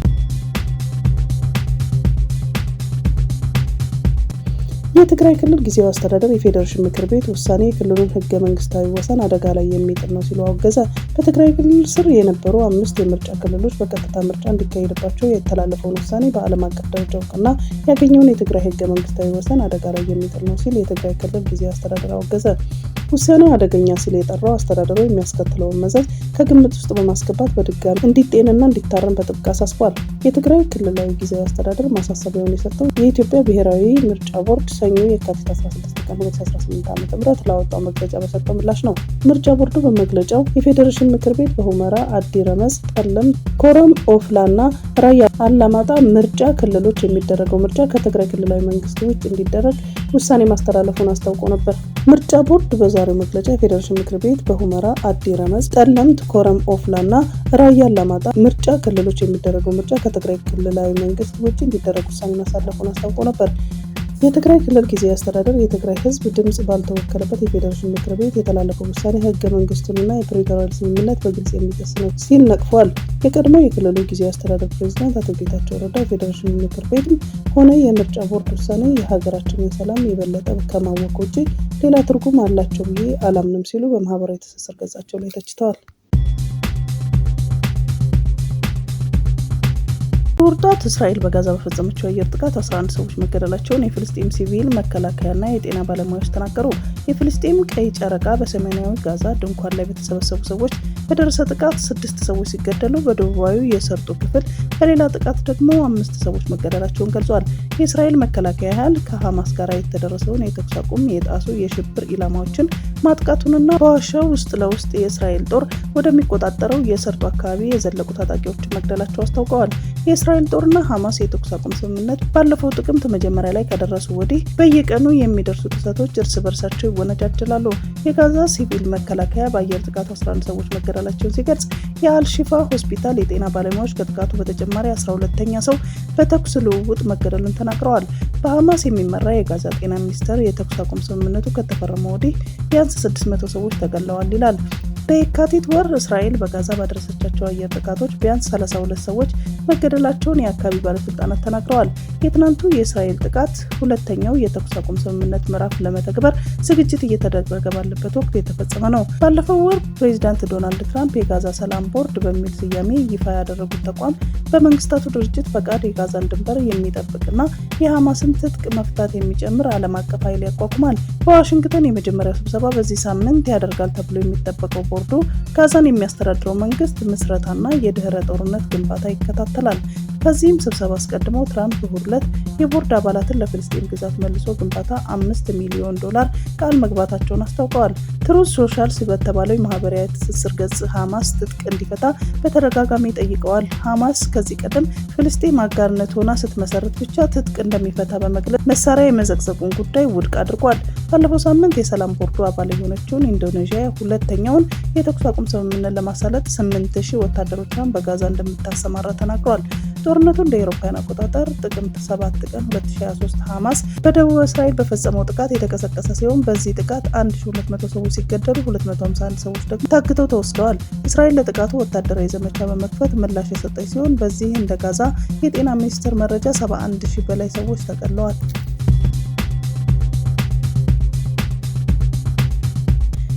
የትግራይ ክልል ጊዜያዊ አስተዳደር የፌዴሬሽን ምክር ቤት ውሳኔ የክልሉን ህገ መንግስታዊ ወሰን አደጋ ላይ የሚጥል ነው ሲሉ አወገዘ። በትግራይ ክልል ስር የነበሩ 5 የምርጫ ክልሎች በቀጥታ ምርጫ እንዲካሄድባቸው የተላለፈውን ውሳኔ በዓለም አቀፍ ደረጃ እውቅና ያገኘውን የትግራይ ህገ መንግስታዊ ወሰን አደጋ ላይ የሚጥል ነው ሲል የትግራይ ክልል ጊዜያዊ አስተዳደር አወገዘ። ውሳኔው አደገኛ ሲል የጠራው አስተዳደሩ የሚያስከትለውን መዘዝ ከግምት ውስጥ በማስገባት በድጋሚ እንዲጤንና እንዲታረም በጥብቅ አሳስቧል። የትግራይ ክልላዊ ጊዜያዊ አስተዳደር ማሳሰቢያውን የሰጠው የኢትዮጵያ ብሔራዊ ምርጫ ቦርድ ሰኞ የካቲት 16 ቀን 2018 ዓ.ም ላወጣው መግለጫ በሰጠው ምላሽ ነው። ምርጫ ቦርዱ በመግለጫው የፌዴሬሽን ምክር ቤት በሁመራ፣ አዲ ረመጽ፣ ጠለምት፣ ኮረም፣ ኦፍላና ራያ አላማጣ ምርጫ ክልሎች የሚደረገው ምርጫ ከትግራይ ክልላዊ መንግስት ውጭ እንዲደረግ ውሳኔ ማስተላለፉን አስታውቆ ነበር። ምርጫ ቦርድ በዛሬው መግለጫ የፌዴሬሽን ምክር ቤት በሁመራ፣ አዲ ረመጽ፣ ጠለምት፣ ኮረም፣ ኦፍላና ራያ አላማጣ ምርጫ ክልሎች የሚደረገው ምርጫ ከትግራይ ክልላዊ መንግስት ውጭ እንዲደረግ ውሳኔ ማሳለፉን አስታውቆ ነበር። የትግራይ ክልል ጊዜያዊ አስተዳደር የትግራይ ህዝብ ድምጽ ባልተወከለበት የፌዴሬሽን ምክር ቤት የተላለፈው ውሳኔ ህገ መንግስቱንና የፕሪቶሪያ ስምምነት በግልጽ የሚጥስ ነው ሲል ነቅፏል። የቀድሞው የክልሉ ጊዜያዊ አስተዳደር ፕሬዝዳንት አቶ ጌታቸው ረዳ የፌዴሬሽን ምክር ቤትም ሆነ የምርጫ ቦርድ ውሳኔ የሀገራችንን ሰላም የበለጠ ከማወክ ውጪ ሌላ ትርጉም አላቸው ብዬ አላምንም ሲሉ በማህበራዊ ትስስር ገጻቸው ላይ ተችተዋል። ጦርጣት እስራኤል በጋዛ በፈጸመችው የአየር ጥቃት 11 ሰዎች መገደላቸውን የፍልስጤም ሲቪል መከላከያና የጤና ባለሙያዎች ተናገሩ። የፍልስጤም ቀይ ጨረቃ በሰሜናዊ ጋዛ ድንኳን ላይ በተሰበሰቡ ሰዎች በደረሰ ጥቃት 6 ሰዎች ሲገደሉ በደቡባዊ የሰርጡ ክፍል በሌላ ጥቃት ደግሞ 5 ሰዎች መገደላቸውን ገልጿል። የእስራኤል መከላከያ ኃይል ከሐማስ ጋር የተደረሰውን የተኩስ አቁም የጣሱ የሽብር ኢላማዎችን ማጥቃቱንና በዋሻው ውስጥ ለውስጥ የእስራኤል ጦር ወደሚቆጣጠረው የሰርጡ አካባቢ የዘለቁ ታጣቂዎችን መግደላቸው አስታውቀዋል። የእስራኤል ጦርና ሐማስ የተኩስ አቁም ስምምነት ባለፈው ጥቅምት መጀመሪያ ላይ ከደረሱ ወዲህ በየቀኑ የሚደርሱ ጥሰቶች እርስ በርሳቸው ይወነጃጀላሉ። የጋዛ ሲቪል መከላከያ በአየር ጥቃቱ 11 ሰዎች መገደላቸውን ሲገልጽ የአልሺፋ ሆስፒታል የጤና ባለሙያዎች ከጥቃቱ በተጨማሪ 12ኛ ሰው በተኩስ ልውውጥ መገደሉን ተናግረዋል። በሐማስ የሚመራ የጋዛ ጤና ሚኒስቴር የተኩስ አቁም ስምምነቱ ከተፈረመ ወዲህ ቢያንስ 600 ሰዎች ተገድለዋል ይላል። በየካቲት ወር እስራኤል በጋዛ ባደረሰቻቸው አየር ጥቃቶች ቢያንስ 32 ሰዎች መገደላቸውን የአካባቢ ባለስልጣናት ተናግረዋል። የትናንቱ የእስራኤል ጥቃት ሁለተኛው የተኩስ አቁም ስምምነት ምዕራፍ ለመተግበር ዝግጅት እየተደረገ ባለበት ወቅት የተፈጸመ ነው። ባለፈው ወር ፕሬዚዳንት ዶናልድ ትራምፕ የጋዛ ሰላም ቦርድ በሚል ስያሜ ይፋ ያደረጉት ተቋም በመንግስታቱ ድርጅት ፈቃድ የጋዛን ድንበር የሚጠብቅና የሐማስን ትጥቅ መፍታት የሚጨምር ዓለም አቀፍ ኃይል ያቋቁማል። በዋሽንግተን የመጀመሪያው ስብሰባ በዚህ ሳምንት ያደርጋል ተብሎ የሚጠበቀው ቦርዱ ጋዛን የሚያስተዳድረው መንግስት ምስረታና የድህረ ጦርነት ግንባታ ይከታተላል። ከዚህም ስብሰባ አስቀድሞ ትራምፕ እሁድ ዕለት የቦርድ አባላትን ለፍልስጤም ግዛት መልሶ ግንባታ $5 ሚሊዮን ቃል መግባታቸውን አስታውቀዋል። ትሩዝ ሶሻል በተባለው የማህበራዊ ትስስር ገጽ ሐማስ ትጥቅ እንዲፈታ በተደጋጋሚ ጠይቀዋል። ሐማስ ከዚህ ቀደም ፍልስጤም አጋርነት ሆና ስትመሰረት ብቻ ትጥቅ እንደሚፈታ በመግለጽ መሳሪያ የመዘግዘጉን ጉዳይ ውድቅ አድርጓል። ባለፈው ሳምንት የሰላም ቦርዱ አባል የሆነችውን ኢንዶኔዥያ ሁለተኛውን የተኩስ አቁም ስምምነት ለማሳለጥ 8,000 ወታደሮቿን በጋዛ እንደምታሰማራ ተናግሯል። ጦርነቱ እንደ አውሮፓውያን አቆጣጠር ጥቅምት 7 ቀን 2023 ሐማስ በደቡብ እስራኤል በፈጸመው ጥቃት የተቀሰቀሰ ሲሆን በዚህ ጥቃት 1200 ሰዎች ሲገደሉ 251 ሰዎች ደግሞ ታግተው ተወስደዋል። እስራኤል ለጥቃቱ ወታደራዊ ዘመቻ በመክፈት ምላሽ የሰጠች ሲሆን በዚህ እንደ ጋዛ የጤና ሚኒስቴር መረጃ 71,000 በላይ ሰዎች ተገድለዋል።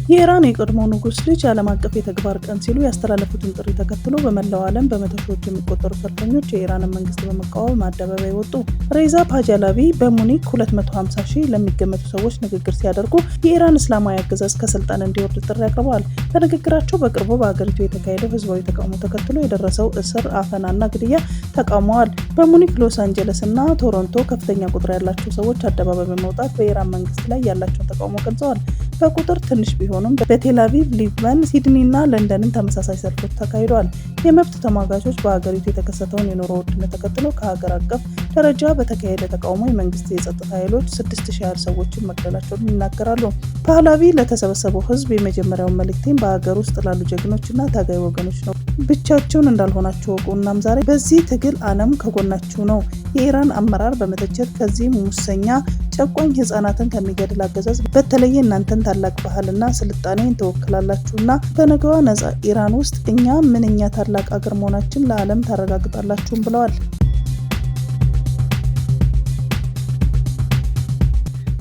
የኢራን የቀድሞ ንጉስ ልጅ ዓለም አቀፍ የተግባር ቀን ሲሉ ያስተላለፉትን ጥሪ ተከትሎ በመላው ዓለም በመቶ ሺዎች የሚቆጠሩ ሰልፈኞች የኢራንን መንግስት በመቃወም አደባባይ ወጡ። ሬዛ ፓህላቪ በሙኒክ 250,000 ለሚገመቱ ሰዎች ንግግር ሲያደርጉ የኢራን እስላማዊ አገዛዝ ከስልጣን እንዲወርድ ጥሪ አቅርበዋል። በንግግራቸው በቅርቡ በአገሪቱ የተካሄደው ህዝባዊ ተቃውሞ ተከትሎ የደረሰው እስር፣ አፈናና ግድያ ተቃውመዋል። በሙኒክ፣ ሎስ አንጀለስ እና ቶሮንቶ ከፍተኛ ቁጥር ያላቸው ሰዎች አደባባይ በመውጣት በኢራን መንግስት ላይ ያላቸውን ተቃውሞ ገልጸዋል። በቁጥር ትንሽ ቢሆኑም በቴል አቪቭ፣ ሊዝበን፣ ሲድኒ እና ለንደንም ተመሳሳይ ሰልፎች ተካሂደዋል። የመብት ተሟጋቾች በሀገሪቱ የተከሰተውን የኑሮ ውድነት ተከትሎ ከሀገር አቀፍ ደረጃ በተካሄደ ተቃውሞ የመንግስት የጸጥታ ኃይሎች 6,000 ያህል ሰዎችን መግደላቸውን ይናገራሉ። ፓህላቪ ለተሰበሰበው ህዝብ የመጀመሪያውን መልእክቴን በሀገር ውስጥ ላሉ ጀግኖችና ታጋይ ወገኖች ነው። ብቻቸውን እንዳልሆናችሁ ወቁ። እናም ዛሬ በዚህ ትግል ዓለም ከጎናችሁ ነው። የኢራን አመራር በመተቸት ከዚህ ሙሰኛ ጨቋኝ ህጻናትን ከሚገድል አገዛዝ በተለየ እናንተን ታላቅ ባህልና ስልጣኔን ተወክላላችሁና በነገዋ ነጻ ኢራን ውስጥ እኛ ምንኛ ታላቅ አገር መሆናችን ለዓለም ታረጋግጣላችሁም ብለዋል።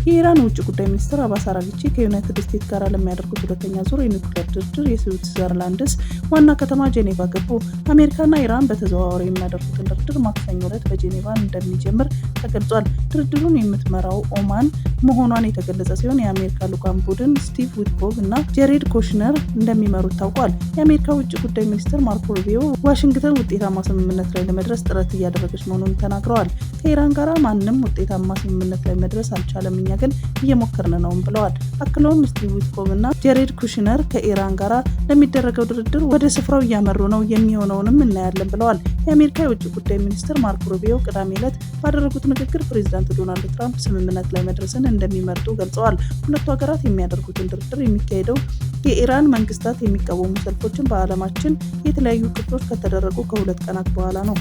የኢራን ውጭ ጉዳይ ሚኒስትር አባስ አራግቺ ከዩናይትድ ስቴትስ ጋር ለሚያደርጉት ሁለተኛ ዙር የኒውክሌር ድርድር የስዊትዘርላንድስ ዋና ከተማ ጄኔቫ ገቡ። አሜሪካና ኢራን በተዘዋዋሪ የሚያደርጉትን ድርድር ማክሰኞ ዕለት በጄኔቫ እንደሚጀምር ተገልጿል። ድርድሩን የምትመራው ኦማን መሆኗን የተገለጸ ሲሆን የአሜሪካ ልዑካን ቡድን ስቲቭ ዊትኮቭ እና ጄሬድ ኩሽነር እንደሚመሩት ታውቋል። የአሜሪካ ውጭ ጉዳይ ሚኒስትር ማርኮ ሩቢዮ ዋሽንግተን ውጤታማ ስምምነት ላይ ለመድረስ ጥረት እያደረገች መሆኑን ተናግረዋል። ከኢራን ጋር ማንም ውጤታማ ስምምነት ላይ መድረስ አልቻለም፣ እኛ ግን እየሞከርን ነው ብለዋል። አክለውም ስቲቭ ዊትኮቭ እና ጄሬድ ኩሽነር ከኢራን ጋር ለሚደረገው ድርድር ወደ ስፍራው እያመሩ ነው፣ የሚሆነውንም እናያለን ብለዋል። የአሜሪካ የውጭ ጉዳይ ሚኒስትር ማርኮ ሩቢዮ ቅዳሜ ዕለት ባደረጉት ንግግር ፕሬዚዳንት ዶናልድ ትራምፕ ስምምነት ላይ መድረስን እንደሚመርጡ ገልጸዋል። ሁለቱ ሀገራት የሚያደርጉትን ድርድር የሚካሄደው የኢራን መንግስታት የሚቃወሙ ሰልፎችን በዓለማችን የተለያዩ ክፍሎች ከተደረጉ ከ2 ቀናት በኋላ ነው።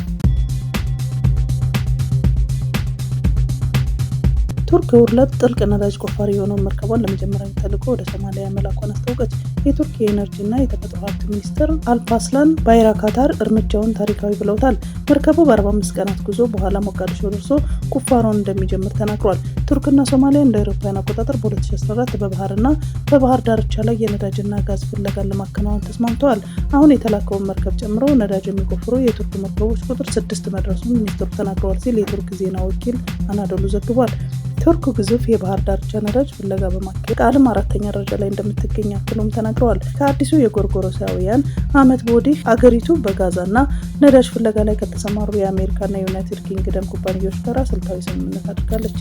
ቱርክ ሁለት ጥልቅ ነዳጅ ቆፋሪ የሆነውን መርከቧን ለመጀመሪያ ተልዕኮ ወደ ሶማሊያ መላኳን አስታወቀች። የቱርክ የኤነርጂና የተፈጥሮ ሀብት ሚኒስትር አልፓስላን ባይራካታር እርምጃውን ታሪካዊ ብለውታል። መርከቡ በ45 ቀናት ጉዞ በኋላ ሞቃዲሾ ደርሶ ቁፋሮን እንደሚጀምር ተናግሯል። ቱርክና ሶማሊያ እንደ አውሮፓውያን አቆጣጠር በ2014 በባህርና በባህር ዳርቻ ላይ የነዳጅና ጋዝ ፍለጋን ለማከናወን ተስማምተዋል። አሁን የተላከውን መርከብ ጨምሮ ነዳጅ የሚቆፍሩ የቱርክ መርከቦች ቁጥር 6 መድረሱን ሚኒስትሩ ተናግረዋል ሲል የቱርክ ዜና ወኪል አናዶሉ ዘግቧል። ቱርክ ግዙፍ የባህር ዳርቻ ነዳጅ ፍለጋ በማካሄድ ከዓለም 4ኛ ደረጃ ላይ እንደምትገኝ አክለውም ተናግረዋል። ከአዲሱ የጎርጎሮሳውያን ዓመት ወዲህ አገሪቱ በጋዛና ነዳጅ ፍለጋ ላይ ከተሰማሩ የአሜሪካና የዩናይትድ ኪንግደም ኩባንያዎች ጋር ስልታዊ ስምምነት አድርጋለች።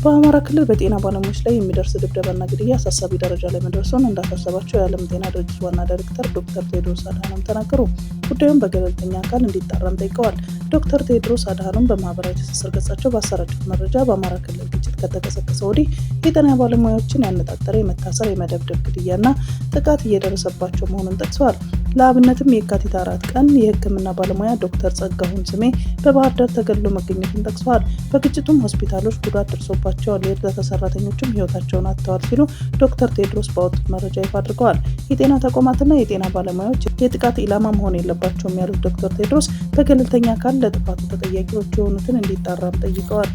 በአማራ ክልል በጤና ባለሙያዎች ላይ የሚደርስ ድብደባና ግድያ አሳሳቢ ደረጃ ላይ መድረሱን እንዳሳሰባቸው የዓለም ጤና ድርጅት ዋና ዳይሬክተር ዶክተር ቴድሮስ አድሃኖም ተናገሩ። ጉዳዩን በገለልተኛ አካል እንዲጣራም ጠይቀዋል። ዶክተር ቴድሮስ አድሃኖም በማህበራዊ ትስስር ገጻቸው ባሰራጩት መረጃ በአማራ ክልል ግጭት ከተቀሰቀሰ ወዲህ የጤና ባለሙያዎችን ያነጣጠረ የመታሰር፣ የመደብደብ፣ ግድያና ጥቃት እየደረሰባቸው መሆኑን ጠቅሰዋል። ለአብነትም የካቲት 4 ቀን የሕክምና ባለሙያ ዶክተር ጸጋሁን ስሜ በባህር ዳር ተገድሎ መገኘቱን ጠቅሰዋል። በግጭቱም ሆስፒታሎች ጉዳት ደርሶባቸዋል፣ የእርዳታ ሰራተኞችም ህይወታቸውን አጥተዋል ሲሉ ዶክተር ቴድሮስ ባወጡት መረጃ ይፋ አድርገዋል። የጤና ተቋማትና የጤና ባለሙያዎች የጥቃት ኢላማ መሆን የለባቸውም ያሉት ዶክተር ቴድሮስ በገለልተኛ አካል ለጥፋቱ ተጠያቂዎች የሆኑትን እንዲጣራም ጠይቀዋል።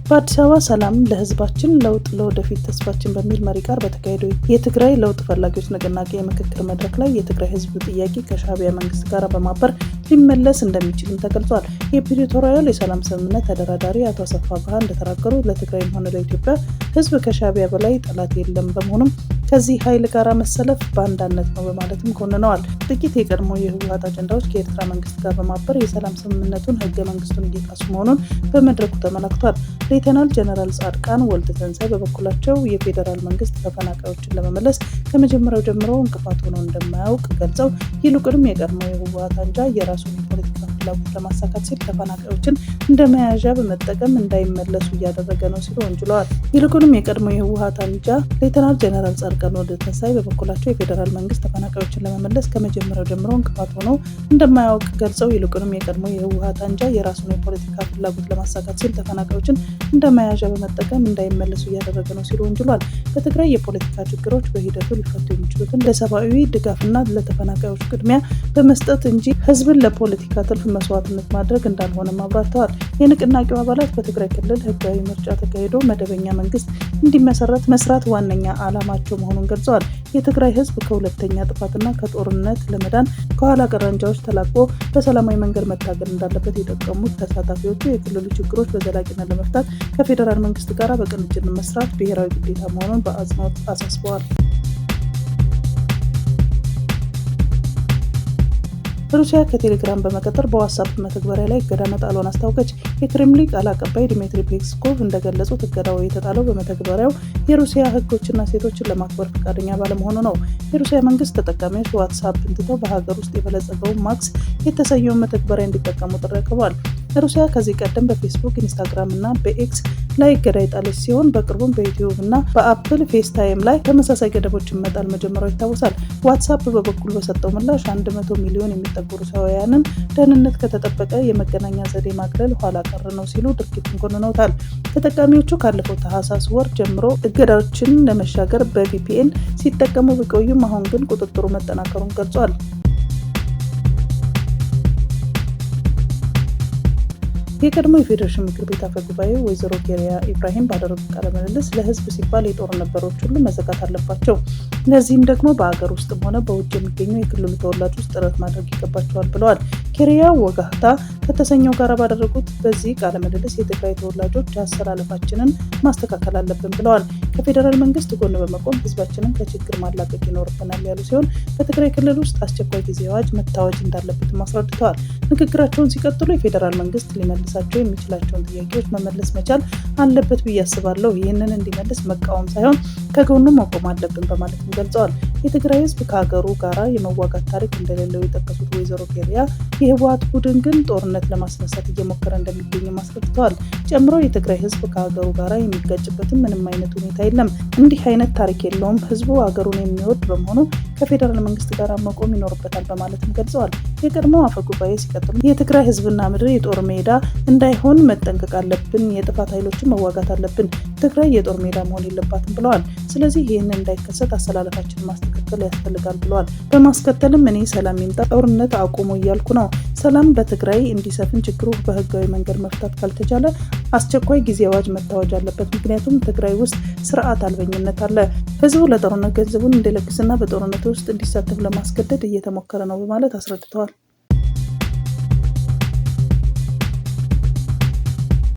በአዲስ አበባ ሰላም ለህዝባችን፣ ለውጥ ለወደፊት ተስፋችን በሚል መሪ ቃል በተካሄደው የትግራይ ለውጥ ፈላጊዎች ንቅናቄ የምክክር መድረክ ላይ የትግራይ ህዝብ ጥያቄ ከሻዕቢያ መንግስት ጋር በማበር ሊመለስ እንደሚችልም ተገልጿል። የፕሪቶሪያል የሰላም ስምምነት ተደራዳሪ አቶ አሰፋ ብርሃ እንደተናገሩ ለትግራይም ሆነ ለኢትዮጵያ ህዝብ ከሻዕቢያ በላይ ጠላት የለም፣ በመሆኑም ከዚህ ኃይል ጋር መሰለፍ በአንዳነት ነው በማለትም ኮንነዋል። ጥቂት የቀድሞ የህወሓት አጀንዳዎች ከኤርትራ መንግስት ጋር በማበር የሰላም ስምምነቱን ህገ መንግስቱን እየጣሱ መሆኑን በመድረኩ ተመላክቷል። ሌተናል ጀነራል ጻድቃን ወልደ ተንሳይ በበኩላቸው የፌዴራል መንግስት ተፈናቃዮችን ለመመለስ ከመጀመሪያው ጀምሮ እንቅፋት ሆኖ እንደማያውቅ ገልጸው ይልቁንም የቀድሞ የህወሓት አንጃ የራሱን የፖለቲካ ፍላጎት ለማሳካት ሲል ተፈናቃዮችን እንደ መያዣ በመጠቀም እንዳይመለሱ እያደረገ ነው ሲሉ ወንጅለዋል። ይልቁንም የቀድሞ የህወሓት አንጃ ሌተናል ጀነራል ጻድቃን ወልደ ተንሳይ በበኩላቸው የፌዴራል መንግስት ተፈናቃዮችን ለመመለስ ከመጀመሪያው ጀምሮ እንቅፋት ሆኖ እንደማያውቅ ገልጸው ይልቁንም የቀድሞ የህወሓት አንጃ የራሱን የፖለቲካ ፍላጎት ለማሳካት ሲል ተፈናቃዮችን እንደ መያዣ በመጠቀም እንዳይመለሱ እያደረገ ነው ሲሉ ወንጅሏል። በትግራይ የፖለቲካ ችግሮች በሂደቱ ሊፈቱ የሚችሉትን ለሰብአዊ ድጋፍና ለተፈናቃዮች ቅድሚያ በመስጠት እንጂ ህዝብን ለፖለቲካ ትርፍ መስዋዕትነት ማድረግ እንዳልሆነም አብራርተዋል። የንቅናቄው አባላት በትግራይ ክልል ህጋዊ ምርጫ ተካሂዶ መደበኛ መንግስት እንዲመሰረት መስራት ዋነኛ ዓላማቸው መሆኑን ገልጸዋል። የትግራይ ህዝብ ከሁለተኛ ጥፋትና ከጦርነት ለመዳን ከኋላ ቀር አንጃዎች ተላቆ በሰላማዊ መንገድ መታገል እንዳለበት የጠቀሙት ተሳታፊዎቹ የክልሉ ችግሮች በዘላቂነት ለመፍታት ከፌዴራል መንግስት ጋር በቅንጅት መስራት ብሔራዊ ግዴታ መሆኑን በአጽንኦት አሳስበዋል። ሩሲያ ከቴሌግራም በመቀጠል በዋትስአፕ መተግበሪያ ላይ እገዳ መጣሏን አስታወቀች። የክሬምሊን ቃል አቀባይ ዲሚትሪ ፔስኮቭ እንደገለጹት እገዳው የተጣለው በመተግበሪያው የሩሲያ ህጎችና ሴቶችን ለማክበር ፈቃደኛ ባለመሆኑ ነው። የሩሲያ መንግስት ተጠቃሚዎች ዋትስአፕን ትተው በሀገር ውስጥ የበለጸገውን ማክስ የተሰኘውን መተግበሪያ እንዲጠቀሙ ጥሪ አቅርበዋል። ሩሲያ ከዚህ ቀደም በፌስቡክ፣ ኢንስታግራም እና በኤክስ ላይ እገዳ የጣለች ሲሆን በቅርቡም በዩቲዩብ እና በአፕል ፌስታይም ላይ ተመሳሳይ ገደቦችን መጣል መጀመሯ ይታወሳል። ዋትስአፕ በበኩል በሰጠው ምላሽ 100 ሚሊዮን የሚጠጉ ሩሲያውያንን ደህንነት ከተጠበቀ የመገናኛ ዘዴ ማግለል ኋላ ቀር ነው ሲሉ ድርጊቱን ኮንነውታል። ተጠቃሚዎቹ ካለፈው ታህሳስ ወር ጀምሮ እገዳዎችን ለመሻገር በቪፒኤን ሲጠቀሙ ቢቆዩም አሁን ግን ቁጥጥሩ መጠናከሩን ገልጿል። የቀድሞ የፌዴሬሽን ምክር ቤት አፈ ጉባኤ ወይዘሮ ኬሪያ ኢብራሂም ባደረጉት ቃለ ምልልስ ለህዝብ ሲባል የጦርነት በሮች ሁሉ መዘጋት አለባቸው፣ ለዚህም ደግሞ በአገር ውስጥም ሆነ በውጭ የሚገኙ የክልሉ ተወላጆች ጥረት ማድረግ ይገባቸዋል ብለዋል። ኬሪያ ወጋህታ ከተሰኘው ጋር ባደረጉት በዚህ ቃለ ምልልስ የትግራይ ተወላጆች አሰላለፋችንን ማስተካከል አለብን ብለዋል። ከፌዴራል መንግስት ጎን በመቆም ህዝባችንን ከችግር ማላቀቅ ይኖርብናል ያሉ ሲሆን በትግራይ ክልል ውስጥ አስቸኳይ ጊዜ አዋጅ መታወጅ እንዳለበትም አስረድተዋል። ንግግራቸውን ሲቀጥሉ የፌዴራል መንግስት ሊመልሳቸው የሚችላቸውን ጥያቄዎች መመለስ መቻል አለበት ብዬ አስባለሁ። ይህንን እንዲመልስ መቃወም ሳይሆን ከጎኑ መቆም አለብን በማለትም ገልጸዋል። የትግራይ ህዝብ ከሀገሩ ጋራ የመዋጋት ታሪክ እንደሌለው የጠቀሱት ወይዘሮ ኬሪያ የህወሓት ቡድን ግን ጦርነት ለማስነሳት እየሞከረ እንደሚገኝም አስረድተዋል። ጨምሮ የትግራይ ህዝብ ከሀገሩ ጋራ የሚጋጭበትም ምንም አይነት ሁኔታ የለም፣ እንዲህ አይነት ታሪክ የለውም። ህዝቡ ሀገሩን የሚወድ በመሆኑ ከፌዴራል መንግስት ጋር መቆም ይኖርበታል በማለትም ገልጸዋል። የቀድሞ አፈ ጉባኤ ሲቀጥሉ የትግራይ ህዝብና ምድር የጦር ሜዳ እንዳይሆን መጠንቀቅ አለብን፣ የጥፋት ኃይሎችን መዋጋት አለብን፣ ትግራይ የጦር ሜዳ መሆን የለባትም ብለዋል። ስለዚህ ይህንን እንዳይከሰት አሰላለፋችንን ማስተካከል ያስፈልጋል ብለዋል። በማስከተልም እኔ ሰላም ይምጣ፣ ጦርነት አቁሙ እያልኩ ነው። ሰላም በትግራይ እንዲሰፍን ችግሩ በህጋዊ መንገድ መፍታት ካልተቻለ አስቸኳይ ጊዜ አዋጅ መታወጅ አለበት። ምክንያቱም ትግራይ ውስጥ ስርዓት አልበኝነት አለ። ህዝቡ ለጦርነት ገንዘቡን እንዲለግስና በጦርነት ውስጥ እንዲሳተፍ ለማስገደድ እየተሞከረ ነው በማለት አስረድተዋል።